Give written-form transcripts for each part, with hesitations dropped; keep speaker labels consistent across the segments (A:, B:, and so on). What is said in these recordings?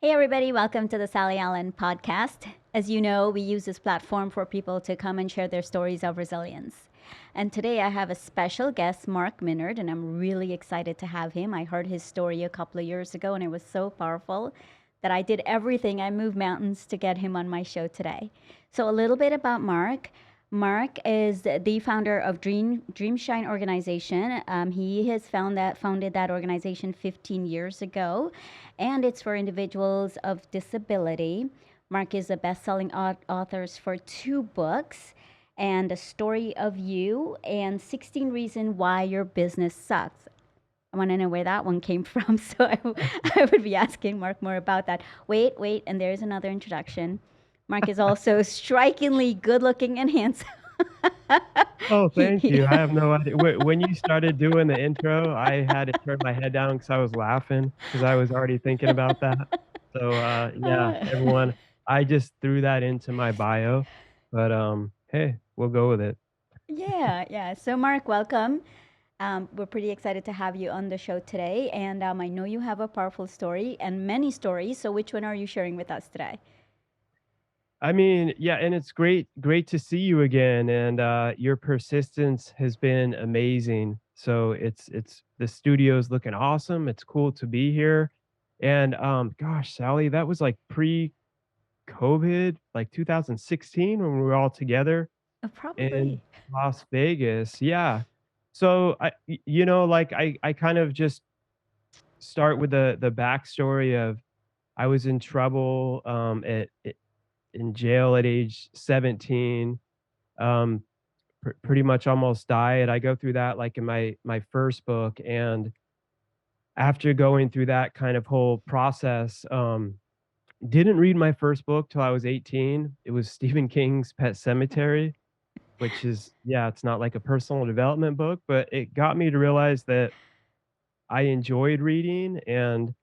A: Hey, everybody, welcome to the Sally Allen podcast. As you know, we use this platform for people to come and share their stories of resilience. And today I have a special guest, Mark Minard, and I'm really excited to have him. I heard his story a couple of years ago, and it was so powerful that I did everything. I moved mountains to get him on my show today. So, a little bit about Mark. Mark is the founder of Dreamshine organization. He has founded that organization 15 years ago, and it's for individuals of disability. Mark is a best-selling authors for two books, and A Story of You and 16 Reasons Why Your Business Sucks. I want to know where that one came from, so I would be asking Mark more about that. Wait, and there's another introduction. Mark is also strikingly good looking and handsome.
B: Oh, thank
A: He-
B: you. I have no idea. When you started doing the intro, I had to turn my head down because I was laughing because I was already thinking about that. So, yeah, everyone, I just threw that into my bio, but, hey, we'll go with it.
A: yeah. So, Mark, welcome. We're pretty excited to have you on the show today. And I know you have a powerful story and many stories. So, which one are you sharing with us today?
B: I mean, yeah, and it's great to see you again, and, your persistence has been amazing. So it's the studio's looking awesome. It's cool to be here, and, gosh, Sally, that was, like, pre-COVID, like, 2016 when we were all together in
A: Probably.
B: Las Vegas, yeah. So, like, I kind of just start with the backstory of I was in trouble, in jail at age 17, um, pretty much almost died. I go through that like in my first book, and after going through that kind of whole process, didn't read my first book till I was 18. It was Stephen King's Pet Cemetery, which is yeah, it's not like a personal development book, but it got me to realize that I enjoyed reading and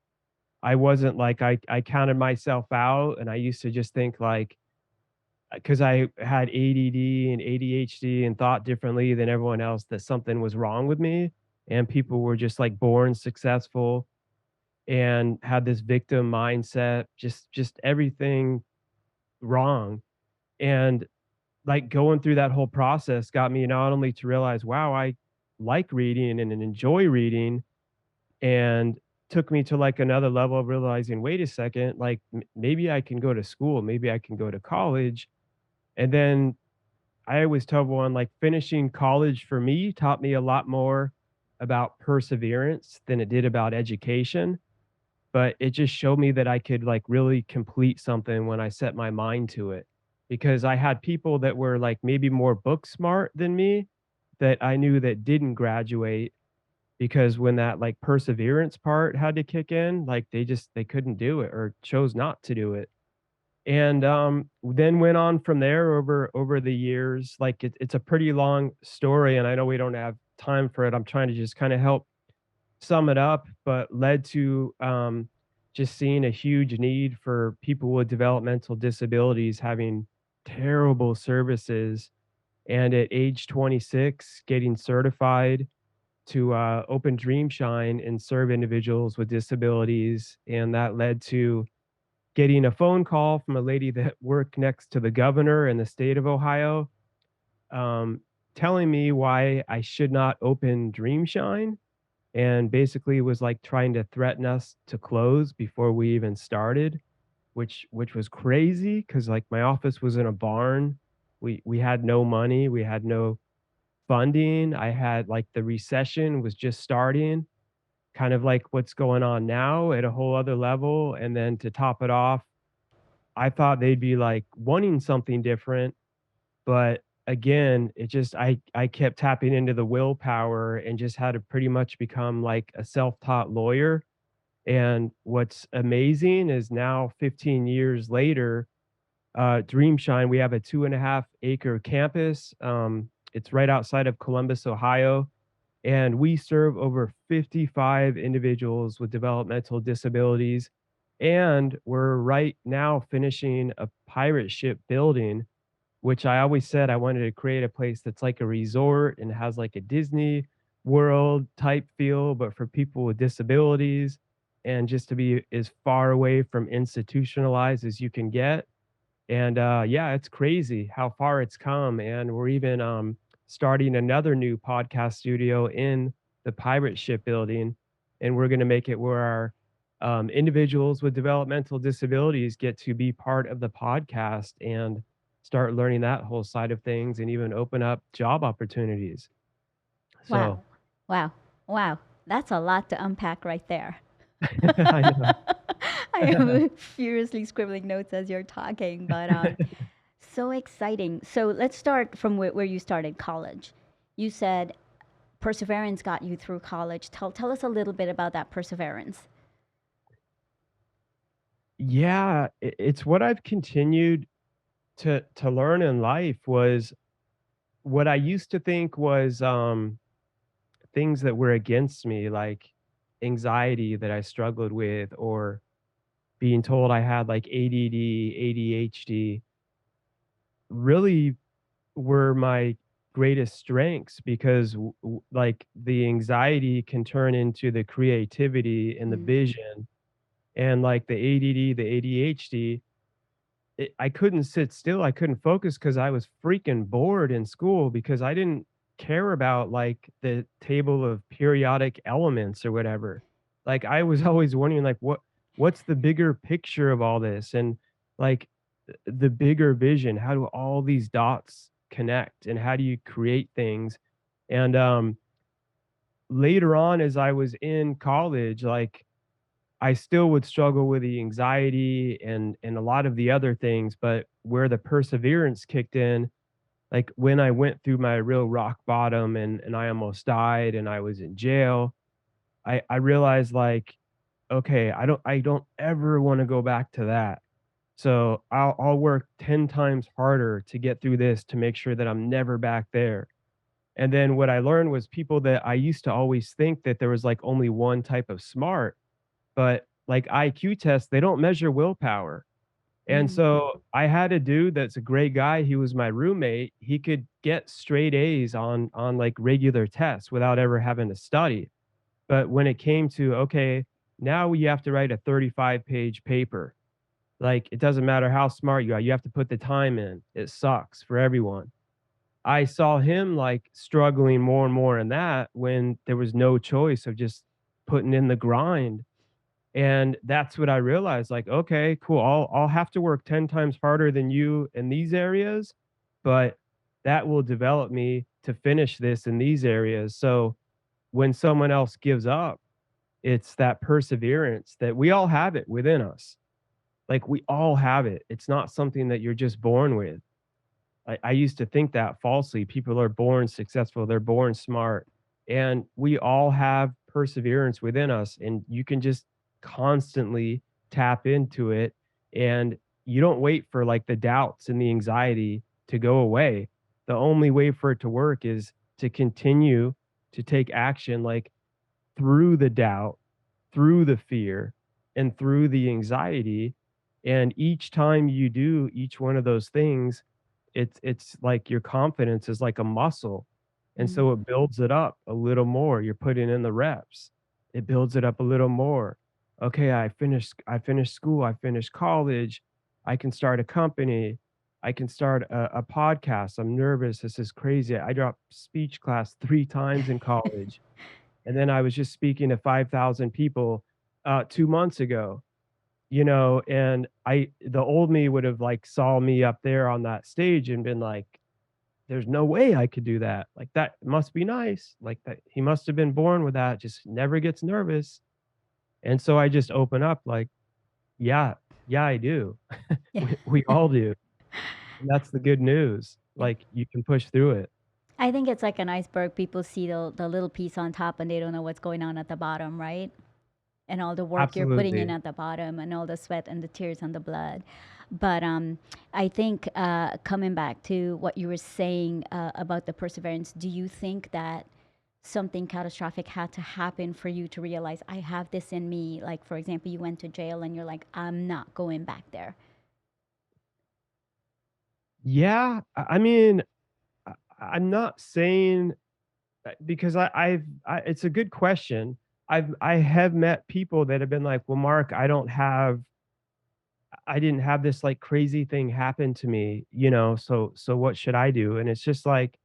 B: I wasn't like I counted myself out and I used to just think like because I had ADD and ADHD and thought differently than everyone else that something was wrong with me, and people were just, like, born successful and had this victim mindset, just everything wrong, and, like, going through that whole process got me not only to realize, "Wow, I like reading and enjoy reading," and took me to, like, another level of realizing, "Wait a second, like, maybe I can go to school, maybe I can go to college," and then I always tell everyone, like, finishing college for me taught me a lot more about perseverance than it did about education, but it just showed me that I could, like, really complete something when I set my mind to it. Because I had people that were, like, maybe more book smart than me that I knew that didn't graduate because when that, like, perseverance part had to kick in, like, they couldn't do it or chose not to do it. And, then went on from there over the years, like, it's a pretty long story, and I know we don't have time for it. I'm trying to just kinda help sum it up, but led to, just seeing a huge need for people with developmental disabilities having terrible services, and at age 26, getting certified to, open Dreamshine and serve individuals with disabilities, and that led to getting a phone call from a lady that worked next to the governor in the state of Ohio, um, telling me why I should not open Dreamshine, and basically was like trying to threaten us to close before we even started, which was crazy because like my office was in a barn. We had no money, we had no funding. I had like the recession was just starting, kind of like what's going on now at a whole other level. And then to top it off, I thought they'd be, like, wanting something different, but again, it just I kept tapping into the willpower and just had to pretty much become, like, a self-taught lawyer, and what's amazing is now 15 years later, Dreamshine, we have a 2.5-acre campus, it's right outside of Columbus, Ohio, and we serve over 55 individuals with developmental disabilities. And we're right now finishing a pirate ship building, which I always said I wanted to create a place that's like a resort and has like a Disney World type feel, but for people with disabilities. and just to be as far away from institutionalized as you can get. And yeah, it's crazy how far it's come. And we're even starting another new podcast studio in the pirate ship building. And we're going to make it where our individuals with developmental disabilities get to be part of the podcast and start learning that whole side of things and even open up job opportunities. So
A: Wow. Wow. Wow. That's a lot to unpack right there.
B: I know.
A: I am furiously scribbling notes as you're talking, but so exciting. So let's start from where you started college. You said perseverance got you through college. Tell us a little bit about that perseverance.
B: Yeah, it's what I've continued to learn in life was what I used to think was things that were against me, like anxiety that I struggled with, or being told I had like ADD, ADHD, really were my greatest strengths because like the anxiety can turn into the creativity and the
A: Mm.
B: vision, and like the ADD, the ADHD, I couldn't sit still, I couldn't focus because I was freaking bored in school because I didn't care about, like, the table of periodic elements or whatever. Like, I was always wondering, like, what's the bigger picture of all this? And, like, the bigger vision, how do all these dots connect, and how do you create things? And, later on as I was in college, like, I still would struggle with the anxiety and a lot of the other things, but where the perseverance kicked in, like when I went through my real rock bottom and I almost died and I was in jail, I realized like, okay, I don't ever want to go back to that. So I'll work 10 times harder to get through this to make sure that I'm never back there. And then what I learned was people that I used to always think that there was like only one type of smart, but like IQ tests, they don't measure willpower. And
A: Mm.
B: so I had a dude that's a great guy. He was my roommate. He could get straight A's on like regular tests without ever having to study. But when it came to, okay, now you have to write a 35-page paper. Like it doesn't matter how smart you are, you have to put the time in. It sucks for everyone. I saw him like struggling more and more in that when there was no choice of just putting in the grind. And that's what I realized, like, okay, cool. I'll have to work 10 times harder than you in these areas, but that will develop me to finish this in these areas. So when someone else gives up, it's that perseverance that we all have it within us. Like we all have it. It's not something that you're just born with. I used to think that falsely. People are born successful, they're born smart, and we all have perseverance within us, and you can just constantly tap into it, and you don't wait for like the doubts and the anxiety to go away. The only way for it to work is to continue to take action, like through the doubt, through the fear, and through the anxiety. And each time you do each one of those things, it's like your confidence is like a muscle. And
A: Mm.
B: so it builds it up a little more. You're putting in the reps. It builds it up a little more. Okay, I finished school, I finished college. I can start a company. I can start a podcast. I'm nervous. This is crazy. I dropped speech class 3 times in college. And then I was just speaking to 5,000 people, 2 months ago, and the old me would have, like, saw me up there on that stage and been like, "There's no way I could do that. Like, that must be nice. Like, that he must have been born with that, just never gets nervous." And so I just open up like, "Yeah, yeah, I do."
A: Yeah.
B: We all do, and that's the good news.
A: Yeah.
B: Like, you can push through it.
A: I think it's like an iceberg. People see the little piece on top and they don't know what's going on at the bottom, right? And all the work you're putting in
B: Absolutely.
A: at the bottom and all the sweat and the tears and the blood. But I think coming back to what you were saying about the perseverance, do you think that something catastrophic had to happen for you to realize I have this in me? Like, for example, you went to jail and you're like, I'm not going back there.
B: Yeah, I mean, I'm not saying because it's a good question. I have met people that have been like, "Well, Mark, I didn't have this, like, crazy thing happen to me, so what should I do?" And it's just like,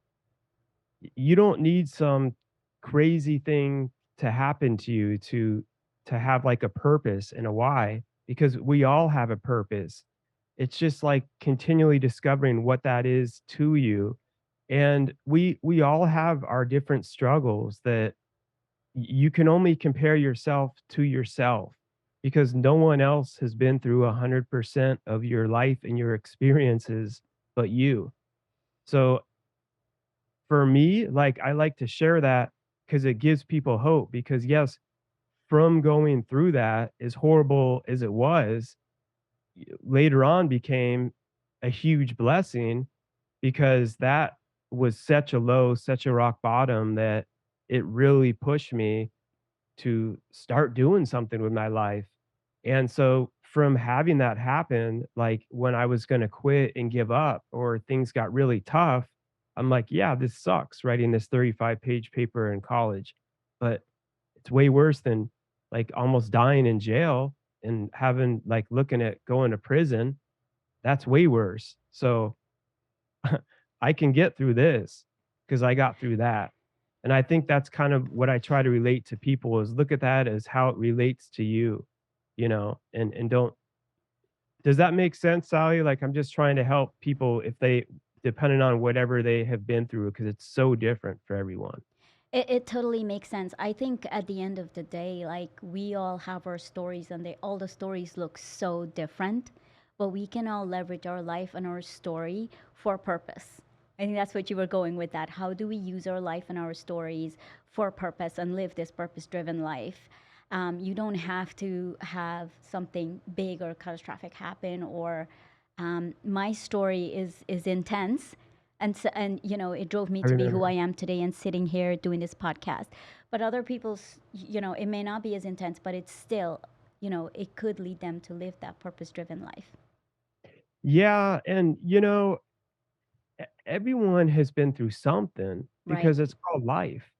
B: you don't need some crazy thing to happen to you to have, like, a purpose and a why, because we all have a purpose. It's just, like, continually discovering what that is to you, and we all have our different struggles that you can only compare yourself to yourself because no one else has been through 100% of your life and your experiences but you. So for me, like, I like to share that because it gives people hope because yes, from going through that, as horrible as it was, later on became a huge blessing because that was such a low, such a rock bottom that it really pushed me to start doing something with my life. And so from having that happen, like when I was going to quit and give up or things got really tough, I'm like, yeah, this sucks writing this 35-page paper in college. But it's way worse than like almost dying in jail and having like looking at going to prison. That's way worse. So I can get through this because I got through that. And I think that's kind of what I try to relate to people is look at that as how it relates to you, and don't does that make sense, Sally? Like I'm just trying to help people if they depending on whatever they have been through because it's so different for everyone.
A: It totally makes sense. I think at the end of the day, like we all have our stories and all the stories look so different, but we can all leverage our life and our story for purpose. I think that's what you were going with that. How do we use our life and our stories for purpose and live this purpose driven life? You don't have to have something big or catastrophic happen or my story is intense and so, and it drove me
B: I
A: to be who I
B: remember.
A: am today and sitting here doing this podcast. But other people's, it may not be as intense, but it's still, it could lead them to live that purpose driven life.
B: Yeah, and everyone has been through something
A: Right.
B: because it's called life.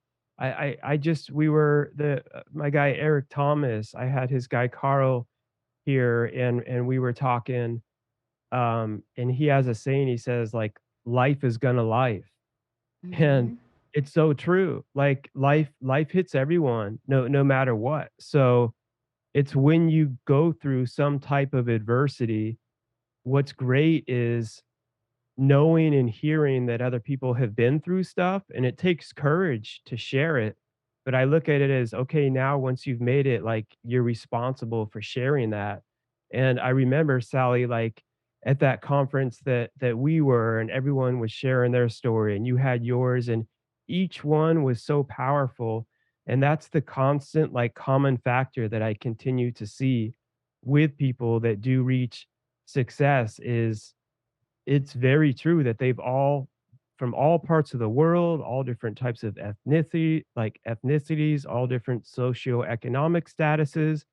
B: I just we were the my guy Eric Thomas, I had his guy Carl here and we were talking and he has a saying he says like life is gonna life. And
A: Mm-hmm.
B: it's so true. Like life hits everyone no matter what. So it's when you go through some type of adversity, what's great is knowing and hearing that other people have been through stuff, and it takes courage to share it. But I look at it as, okay, now once you've made it, like, you're responsible for sharing that. And I remember, Sally, like, at that conference that we were and everyone was sharing their story and you had yours, and each one was so powerful. And that's the constant, like, common factor that I continue to see with people that do reach success is it's very true that they've all from all parts of the world, all different types of ethnicities, all different socioeconomic statuses,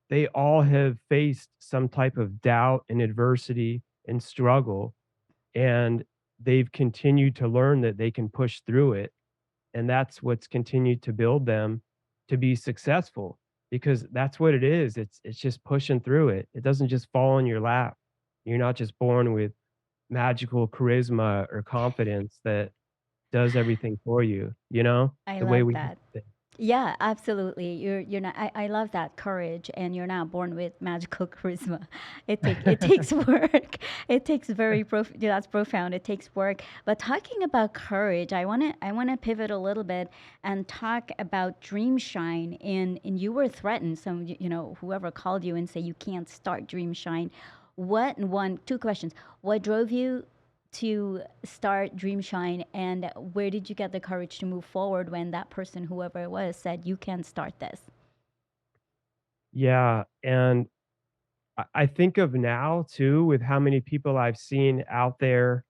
B: they all have faced some type of doubt and adversity and struggle, and they've continued to learn that they can push through it, and that's what's continued to build them to be successful because that's what it is. It's just pushing through it. It doesn't just fall in your lap. You're not just born with magical charisma or confidence that does everything for you,
A: I
B: the way
A: love
B: we
A: that.
B: think.
A: Yeah, absolutely. You're not. I love that courage, and you're not born with magical charisma. It takes work. It takes that's profound. It takes work. But talking about courage, I wanna pivot a little bit and talk about Dreamshine. And you were threatened. So whoever called you and say you can't start Dreamshine. Two questions. What drove you to start Dreamshine, and where did you get the courage to move forward when that person, whoever it was, said you can start this?
B: Yeah, and I think of now too with how many people I've seen out there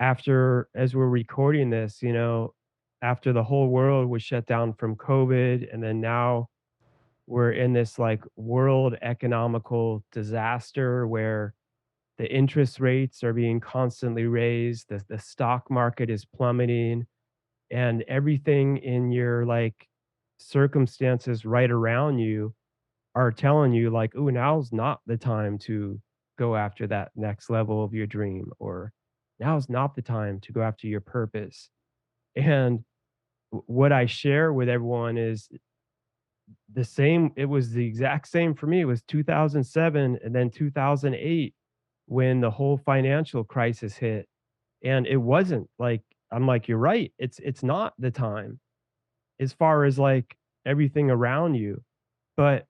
B: after as we're recording this, after the whole world was shut down from COVID, and then now we're in this, like, world economical disaster where the interest rates are being constantly raised, the stock market is plummeting, and everything in your, like, circumstances right around you are telling you like, "Ooh, now's not the time to go after that next level of your dream," or "Now's not the time to go after your purpose." And what I share with everyone is the same it was the exact same for me. It was 2007 and then 2008 when the whole financial crisis hit, and it wasn't like I'm like, "You're right, it's not the time," as far as, like, everything around you, but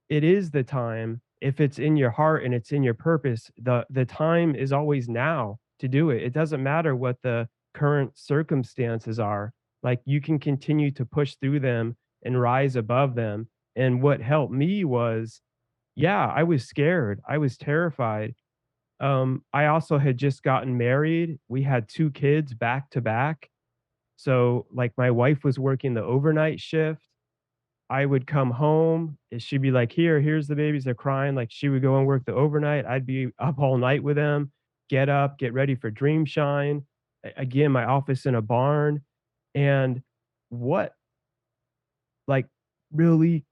B: it is the time if it's in your heart and it's in your purpose. The time is always now to do it. It doesn't matter what the current circumstances are. Like, you can continue to push through them and rise above them. And what helped me was, yeah, I was scared. I was terrified. I also had just gotten married. We had 2 kids back to back. So, like, my wife was working the overnight shift. I would come home, and she'd be like, "Here's the babies, they're crying." Like, she would go and work the overnight, I'd be up all night with them, get up, get ready for Dreamshine. Again, my office in a barn, and what, like, really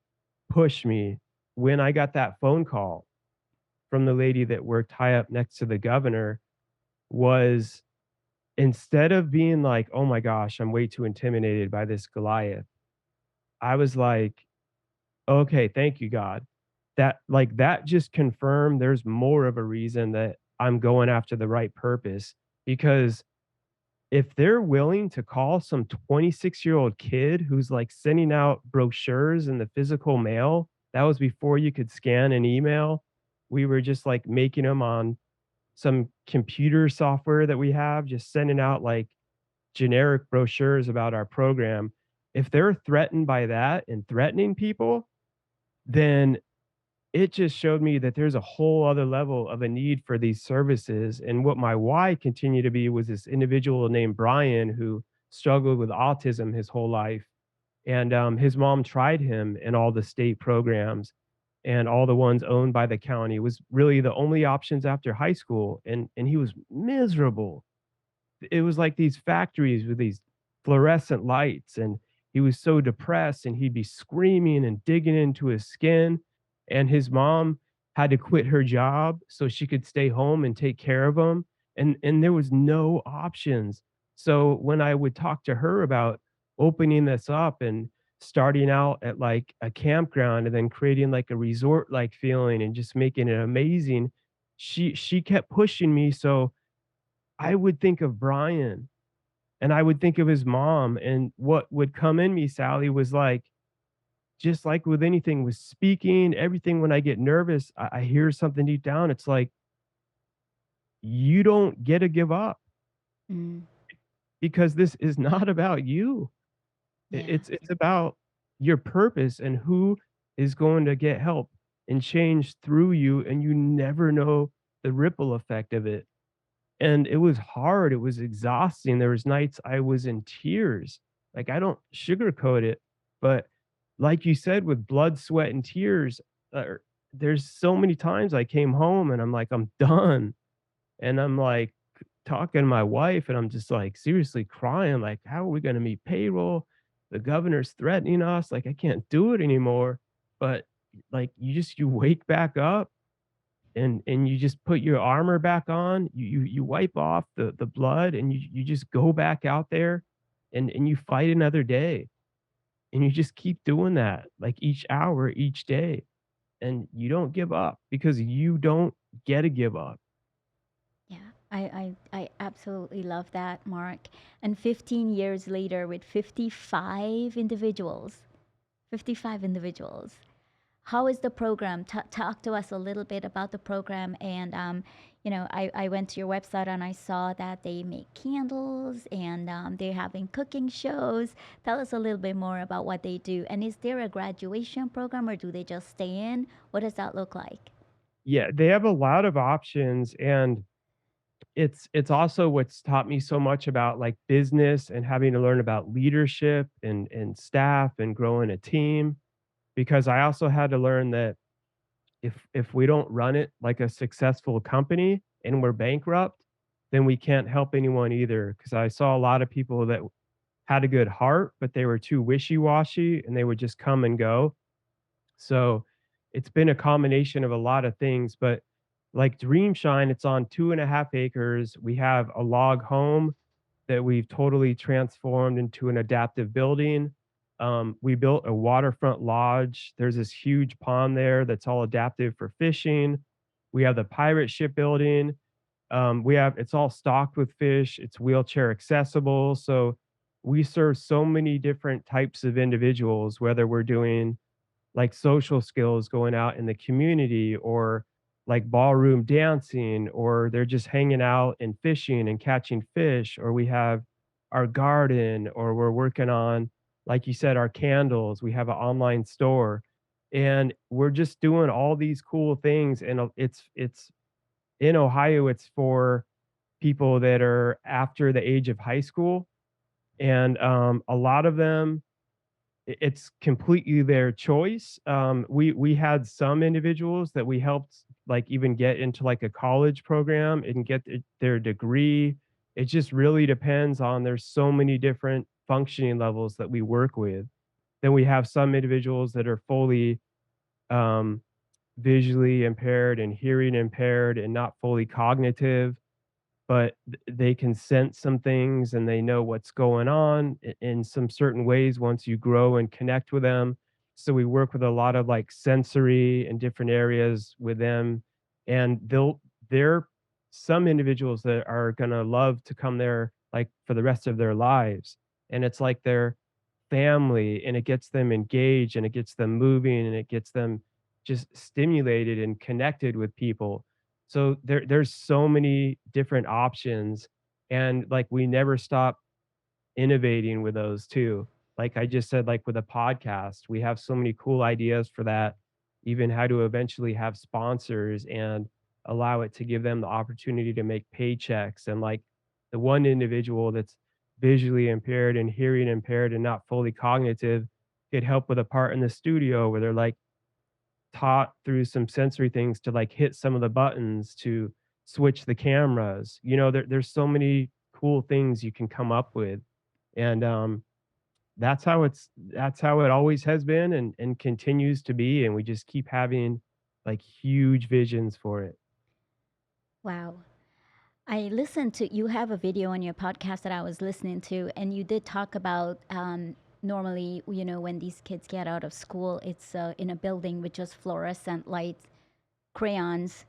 B: pushed me when I got that phone call from the lady that worked high up next to the governor was, instead of being like, "Oh my gosh, I'm way too intimidated by this Goliath," I was like, "Okay, thank you, God." That just confirmed there's more of a reason that I'm going after the right purpose, because if they're willing to call some 26-year-old kid who's, like, sending out brochures in the physical mail, that was before you could scan an email. We were just, like, making them on some computer software that we have, just sending out, like, generic brochures about our program. If they're threatened by that and threatening people, then it just showed me that there's a whole other level of a need for these services. And what my why continued to be was this individual named Brian who struggled with autism his whole life. And his mom tried him in all the state programs and all the ones owned by the county. It was really the only options after high school. And he was miserable. It was like these factories with these fluorescent lights, and he was so depressed, and he'd be screaming and digging into his skin, and his mom had to quit her job so she could stay home and take care of him, and there was no options. So when I would talk to her about opening this up and starting out at, like, a campground and then creating, like, a resort-like feeling and just making it amazing, she kept pushing me. So I would think of Brian, and I would think of his mom, and what would come in me, Sally, was like, just like with anything, with speaking, everything. When I get nervous, I hear something deep down. It's like, you don't get to give up,
A: Mm,
B: because this is not about you.
A: yeah.
B: It's about your purpose and who is going to get help and change through you, and you never know the ripple effect of it. And it was hard, it was exhausting. There was nights I was in tears. Like, I don't sugarcoat it, but like you said, with blood, sweat, and tears, there's so many times I came home and I'm like, "I'm done." And I'm, like, talking to my wife, and I'm just, like, seriously crying, like, "How are we gonna meet payroll? The governor's threatening us, like, I can't do it anymore." But, like, you wake back up, and you just put your armor back on, you wipe off the blood, and you just go back out there, and you fight another day, and you just keep doing that, like, each hour, each day, and you don't give up because you don't get to give up.
A: Yeah, I absolutely love that, Mark. And 15 years later, with 55 individuals. How is the program? Talk to us a little bit about the program. And, I went to your website and I saw that they make candles and they're having cooking shows. Tell us a little bit more about what they do. And is there a graduation program or do they just stay in? What does that look like?
B: Yeah, they have a lot of options, and it's also what's taught me so much about, like, business and having to learn about leadership and staff and growing a team, because I also had to learn that if we don't run it like a successful company and we're bankrupt, then we can't help anyone either. Because I saw a lot of people that had a good heart, but they were too wishy-washy and they would just come and go. So it's been a combination of a lot of things, but like Dreamshine, it's on 2.5 acres. We have a log home that we've totally transformed into an adaptive building. We built a waterfront lodge. There's this huge pond there that's all adaptive for fishing. We have the pirate ship building. We have it's all stocked with fish. It's wheelchair accessible. So we serve so many different types of individuals, whether we're doing like social skills going out in the community or like ballroom dancing, or they're just hanging out and fishing and catching fish, or we have our garden, or we're working on, like you said, our candles. We have an online store and we're just doing all these cool things. And it's in Ohio, it's for people that are after the age of high school. And a lot of them it's completely their choice. We had some individuals that we helped, like, even get into, like, a college program and get their degree. It just really depends on there's so many different functioning levels that we work with. Then we have some individuals that are fully, um, visually impaired and hearing impaired and not fully cognitive, but they can sense some things and they know what's going on in some certain ways once you grow and connect with them. So we work with a lot of like sensory and different areas with them, and they're some individuals that are gonna love to come there like for the rest of their lives. And it's like their family, and it gets them engaged and it gets them moving and it gets them just stimulated and connected with people. So there's so many different options, and, like, we never stop innovating with those too. Like I just said, like, with a podcast, we have so many cool ideas for that, even how to eventually have sponsors and allow it to give them the opportunity to make paychecks. And, like, the one individual that's visually impaired and hearing impaired and not fully cognitive could help with a part in the studio where they're, like, taught through some sensory things to like hit some of the buttons to switch the cameras. You know, there's so many cool things you can come up with. And that's how it always has been and continues to be. And we just keep having like huge visions for it.
A: Wow. I listened to you have a video on your podcast that I was listening to, and you did talk about normally, when these kids get out of school, it's in a building with just fluorescent lights, crayons,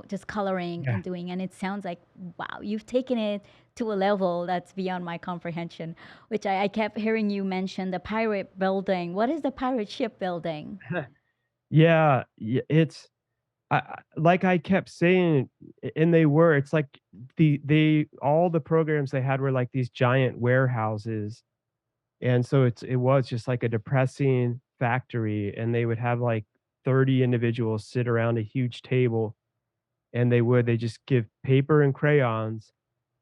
A: just coloring
B: Yeah.
A: and doing. And it sounds like, wow, you've taken it to a level that's beyond my comprehension, which I kept hearing you mention the pirate building. What is the pirate ship building?
B: Yeah, it's like I kept saying, and they were. It's like they all the programs they had were like these giant warehouses. And so it was just like a depressing factory, and they would have like 30 individuals sit around a huge table, and they just give paper and crayons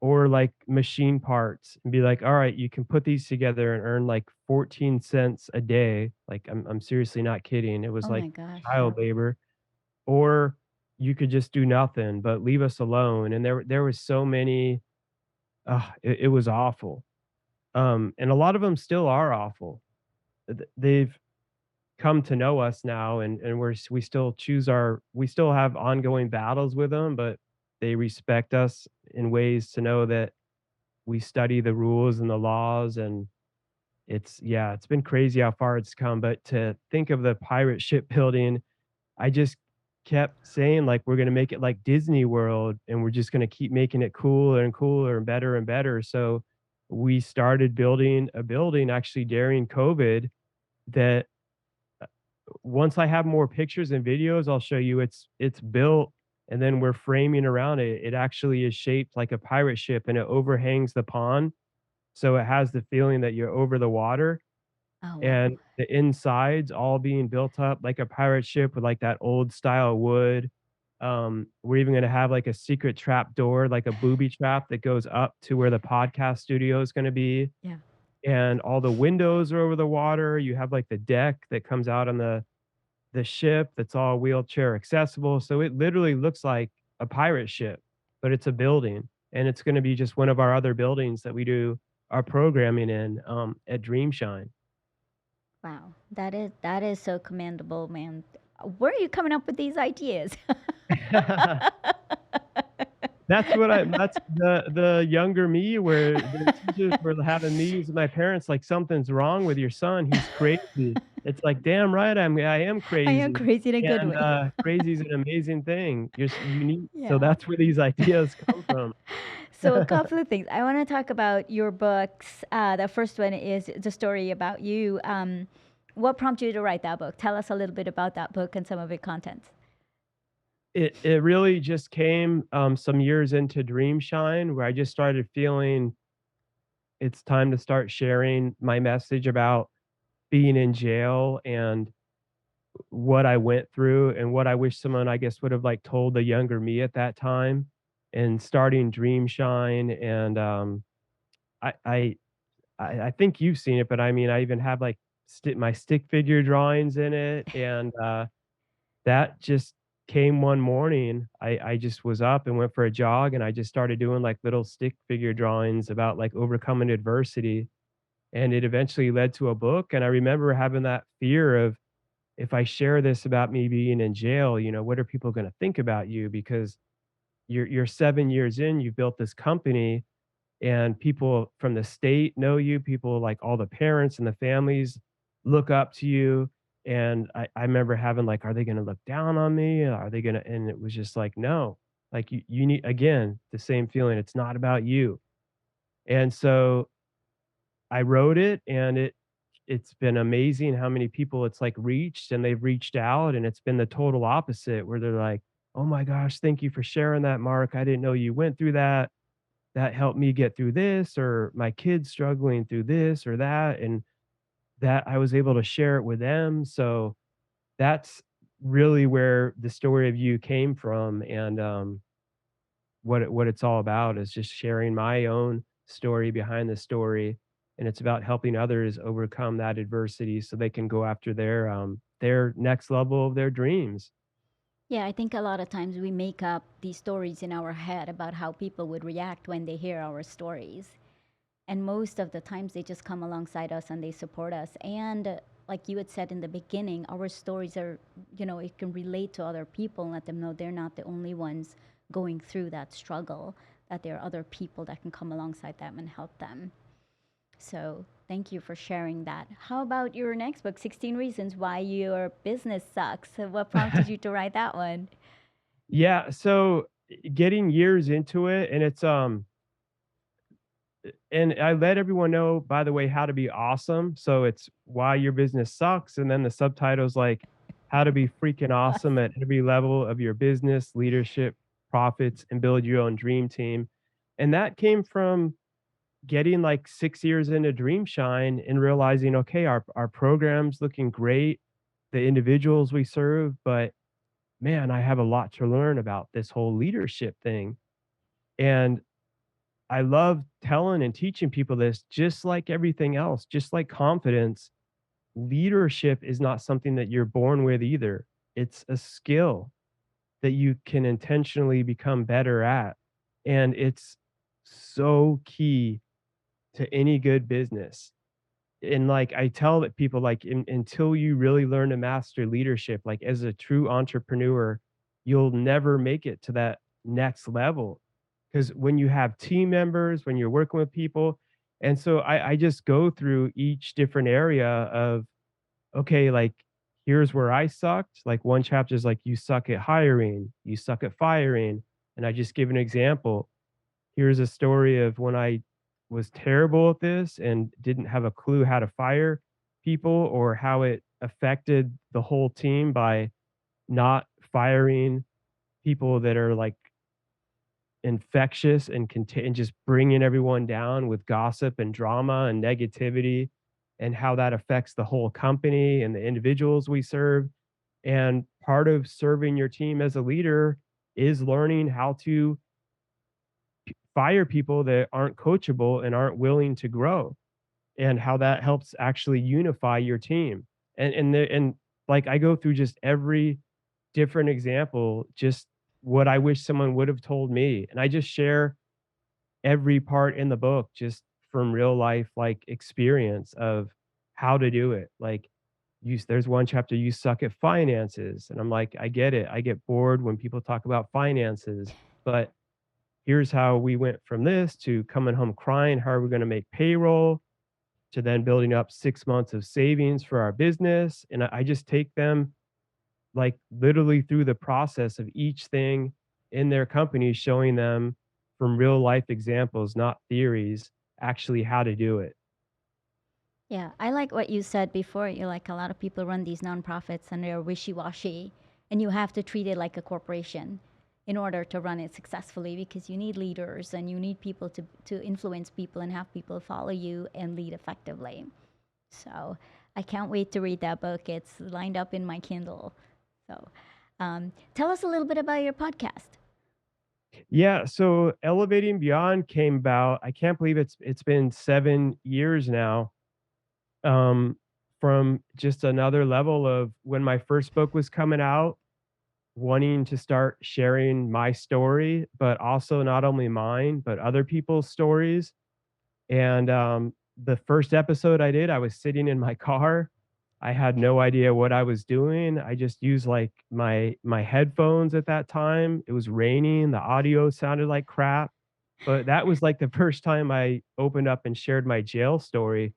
B: or like machine parts and be like, "All right, you can put these together and earn like 14 cents a day." Like I'm seriously not kidding. It was
A: Oh
B: like
A: my gosh.
B: child labor, or you could just do nothing but leave us alone. And there was so many, it was awful. And a lot of them still are awful. They've come to know us now, and we still choose our we still have ongoing battles with them, but they respect us in ways to know that we study the rules and the laws. And it's been crazy how far it's come. But to think of the pirate ship building, I just kept saying, like, we're gonna make it like Disney World, and we're just gonna keep making it cooler and cooler and better. So we started building a building actually during COVID that once I have more pictures and videos, I'll show you it's built, and then we're framing around it. It actually is shaped like a pirate ship, and it overhangs the pond, so it has the feeling that you're over the water.
A: Oh,
B: And
A: wow.
B: the insides all being built up like a pirate ship with like that old style wood. We're even gonna have like a secret trap door, like a booby trap that goes up to where the podcast studio is gonna be.
A: Yeah.
B: And all the windows are over the water. You have like the deck that comes out on the ship that's all wheelchair accessible. So it literally looks like a pirate ship, but it's a building. And it's gonna be just one of our other buildings that we do our programming in at Dreamshine.
A: Wow, that is so commendable, man. Where are you coming up with these ideas?
B: That's the younger me where the teachers were having meetings with my parents like, "Something's wrong with your son, he's crazy." It's like, "Damn right I am
A: I am
B: crazy."
A: crazy in a good
B: And,
A: way.
B: crazy is an amazing thing. You're unique. So
A: Yeah.
B: that's where these ideas come from.
A: So a couple of things. I want to talk about your books. The first one is the story about you. What prompted you to write that book? Tell us a little bit about that book and some of its contents.
B: It really just came, some years into Dreamshine where I just started feeling it's time to start sharing my message about being in jail and what I went through and what I wish someone, I guess, would have, like, told the younger me at that time, and starting Dreamshine, and, I I I think you've seen it, but I mean, I even have, like, my stick figure drawings in it, and, that just came one morning. I just was up and went for a jog, and I just started doing, like, little stick figure drawings about, like, overcoming adversity, and it eventually led to a book, and I remember having that fear of, if I share this about me being in jail, what are people gonna think about you? Because you're 7 years in, you've built this company, and people from the state know you, people like all the parents and the families look up to you, and I remember having like, "Are they gonna look down on me? Are they gonna," and it was just like, "No." Like, you need, again, the same feeling, it's not about you. And so I wrote it, and it's been amazing how many people it's, like, reached, and they've reached out, and it's been the total opposite where they're like, "Oh my gosh, thank you for sharing that, Mark. I didn't know you went through that. That helped me get through this," or, "My kid's struggling through this or that," and that I was able to share it with them, so that's really where the story of you came from, and, what it's all about is just sharing my own story behind the story, and it's about helping others overcome that adversity so they can go after their next level of their dreams.
A: Yeah, I think a lot of times we make up these stories in our head about how people would react when they hear our stories. And most of the times they just come alongside us and they support us. And like you had said in the beginning, our stories are, it can relate to other people and let them know they're not the only ones going through that struggle, that there are other people that can come alongside them and help them. So thank you for sharing that. How about your next book, 16 Reasons Why Your Business Sucks? So what prompted you to write that one?
B: Yeah, so, getting years into it, and and I let everyone know, by the way, how to be awesome. So it's why your business sucks. And then the subtitles like how to be freaking awesome at every level of your business, leadership, profits, and build your own dream team. And that came from getting like 6 years into Dreamshine and realizing, okay, our program's looking great, the individuals we serve, but man, I have a lot to learn about this whole leadership thing. And I love telling and teaching people this, just like everything else, just like confidence, leadership is not something that you're born with either. It's a skill that you can intentionally become better at. And it's so key to any good business. And like I tell that people like until you really learn to master leadership, like as a true entrepreneur, you'll never make it to that next level. Because when you have team members, when you're working with people, and so I just go through each different area of, okay, like here's where I sucked. Like one chapter is like you suck at hiring, you suck at firing, and I just give an example. Here's a story of when I was terrible at this and didn't have a clue how to fire people or how it affected the whole team by not firing people that are like infectious and and just bringing everyone down with gossip and drama and negativity, and how that affects the whole company and the individuals we serve. And part of serving your team as a leader is learning how to fire people that aren't coachable and aren't willing to grow, and how that helps actually unify your team. And like I go through just every different example, just what I wish someone would have told me. And I just share every part in the book just from real life, like, experience of how to do it. Like, there's one chapter, "You suck at finances," and I'm like, "I get it. I get bored when people talk about finances, but here's how we went from this to coming home crying, how are we gonna make payroll, to then building up 6 months of savings for our business," and I just take them, like, literally through the process of each thing in their company, showing them from real life examples, not theories, actually how to do it.
A: Yeah, I like what you said before. You like a lot of people run these nonprofits and they're wishy washy, and you have to treat it like a corporation in order to run it successfully because you need leaders and you need people to influence people and have people follow you and lead effectively. So I can't wait to read that book. It's lined up in my Kindle. So tell us a little bit about your podcast.
B: Yeah, so Elevating Beyond came about, I can't believe it's been 7 years now, um, from just another level of when my first book was coming out, wanting to start sharing my story, but also not only mine, but other people's stories. And, the first episode I did, I was sitting in my car. I had no idea what I was doing. I just used, like, my headphones at that time. It was raining, the audio sounded like crap, but that was, like, the first time I opened up and shared my jail story,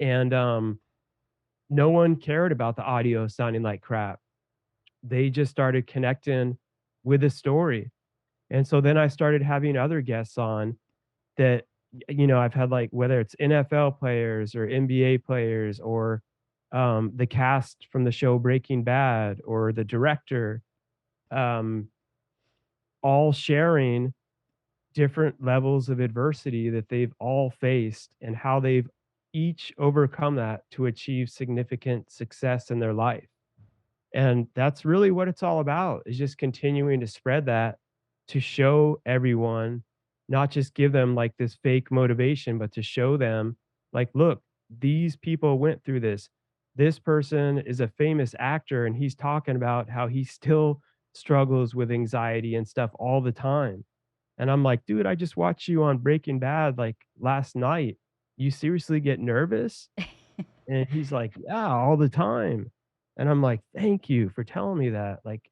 B: and, no one cared about the audio sounding like crap. They just started connecting with the story, and so then I started having other guests on that, I've had, like, whether it's NFL players or NBA players or, the cast from the show Breaking Bad or the director, um, all sharing different levels of adversity that they've all faced and how they've each overcome that to achieve significant success in their life. And that's really what it's all about, is just continuing to spread that to show everyone, not just give them like this fake motivation, but to show them, like, look, these people went through this. This person is a famous actor and he's talking about how he still struggles with anxiety and stuff all the time. And I'm like, dude, I just watched you on Breaking Bad like last night. You seriously get nervous? And he's like, "Yeah, all the time." And I'm like, "Thank you for telling me that." Like,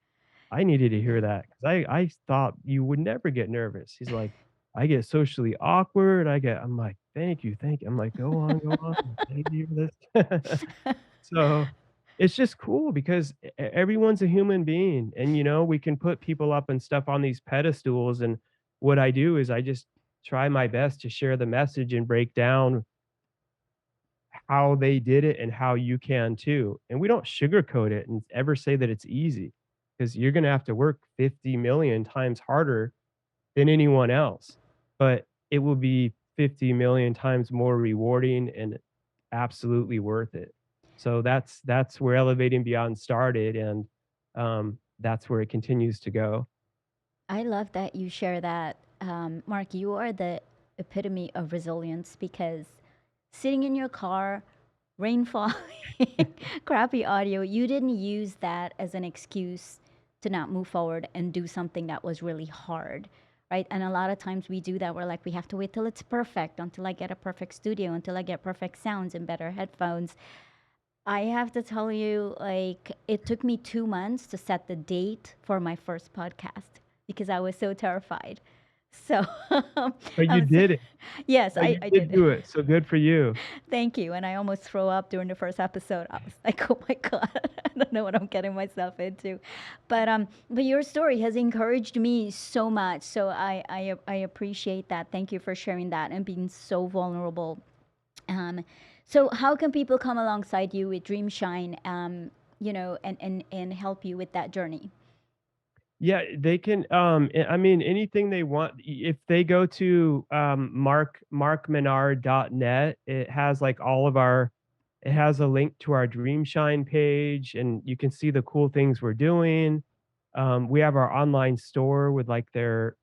B: I needed to hear
A: Yeah.
B: that because I thought you would never get nervous. He's like, "I get socially awkward. I'm like, "Thank you, thank you." I'm like, "Go on, go on. I need to hear this." So, it's just cool because everyone's a human being and, we can put people up and stuff on these pedestals, and what I do is I just try my best to share the message and break down how they did it and how you can too. And we don't sugarcoat it and ever say that it's easy because you're going to have to work 50 million times harder than anyone else. But it will be 50 million times more rewarding and absolutely worth it. So that's where Elevating Beyond started, and that's where it continues to go.
A: I love that you share that. Mark, you are the epitome of resilience because sitting in your car, rain falling, crappy audio, you didn't use that as an excuse to not move forward and do something that was really hard, right? And a lot of times we do that. We're like, we have to wait till it's perfect, until I get a perfect studio, until I get perfect sounds and better headphones. I have to tell you, like, it took me 2 months to set the date for my first podcast because I was so terrified. So,
B: But
A: I
B: you
A: was,
B: did it.
A: yes,
B: But you
A: I
B: did
A: did.
B: do it. So good for you.
A: Thank you. And I almost throw up during the first episode. I was like, oh my God, I don't know what I'm getting myself into. But your story has encouraged me so much. So I appreciate that. Thank you for sharing that and being so vulnerable. Um, so how can people come alongside you with Dreamshine, and help you with that journey?
B: Yeah, they can, I mean, anything they want. If they go to, markminard.net, it has, like, all of our it has a link to our Dreamshine page, and you can see the cool things we're doing. We have our online store with, like, their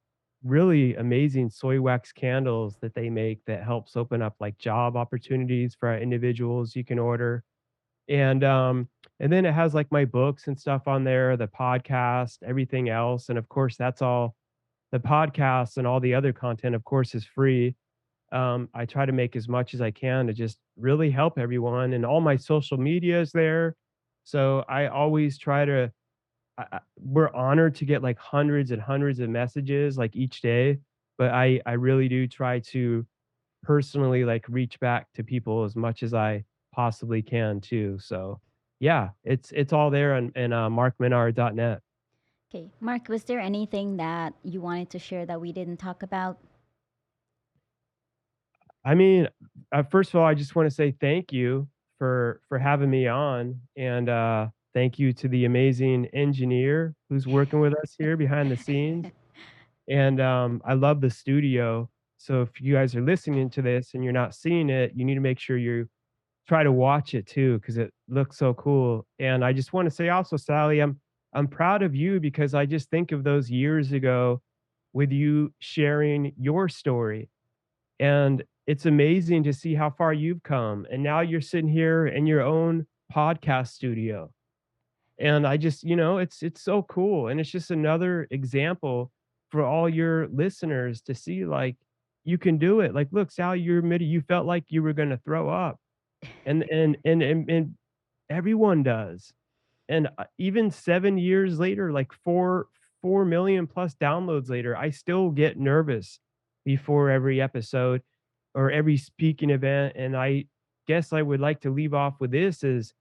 B: really amazing soy wax candles that they make that helps open up, like, job opportunities for our individuals you can order. And, and then it has, like, my books and stuff on there, the podcast, everything else, and of course, that's all the podcasts and all the other content, of course, is free. I try to make as much as I can to just really help everyone, and all my social media is there. So I always try to we're honored to get like hundreds and hundreds of messages like each day, but I really do try to personally like reach back to people as much as I possibly can too. So yeah, it's all there on markminard.net.
A: Okay, Mark, was there anything that you wanted to share that we didn't talk about?
B: I mean, first of all, I just want to say thank you for having me on, and thank you to the amazing engineer who's working with us here behind the scenes. And I love the studio. So if you guys are listening to this and you're not seeing it, you need to make sure you try to watch it too because it looks so cool. And I just want to say also, Sally, I'm proud of you because I just think of those years ago with you sharing your story, and it's amazing to see how far you've come. And now you're sitting here in your own podcast studio. And I just, it's so cool. And it's just another example for all your listeners to see like you can do it. Like, look, Sally, you admitted you felt like you were gonna throw up. And everyone does. And even 7 years later, like 4 million plus downloads later, I still get nervous before every episode or every speaking event. And I guess I would like to leave off with this is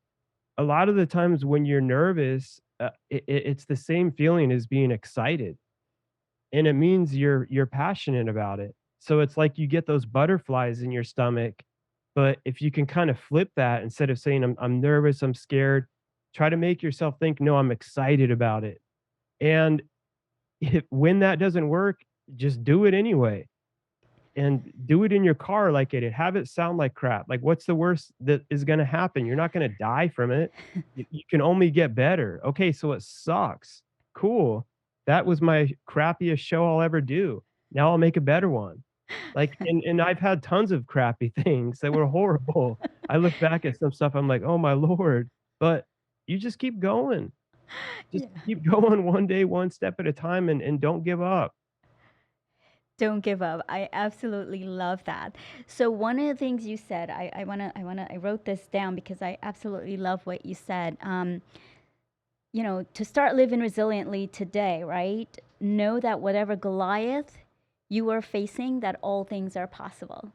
B: a lot of the times when you're nervous, it's the same feeling as being excited, and it means you're passionate about it. So it's like you get those butterflies in your stomach, but if you can kind of flip that instead of saying I'm nervous, I'm scared, try to make yourself think, no, I'm excited about it. And when that doesn't work, just do it anyway and do it in your car like it. Have it sound like crap. Like, what's the worst that is gonna happen? You're not gonna die from it. You can only get better. Okay, so it sucks. Cool. That was my crappiest show I'll ever do. Now I'll make a better one. Like, and I've had tons of crappy things that were horrible. I look back at some stuff, I'm like, "Oh my lord." But you just keep going. Just
A: Yeah.
B: keep going one day, one step at a time, and don't give up.
A: Don't give up. I absolutely love that. So one of the things you said, I wrote this down because I absolutely love what you said. To start living resiliently today, right? Know that whatever Goliath you are facing, that all things are possible.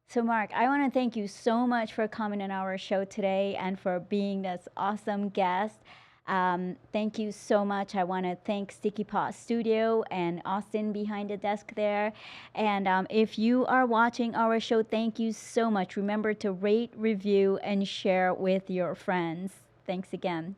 A: So, Mark, I want to thank you so much for coming on our show today and for being this awesome guest. Thank you so much. I want to thank Sticky Pot Studio and Austin behind the desk there. And if you are watching our show, thank you so much. Remember to rate, review, and share with your friends. Thanks again.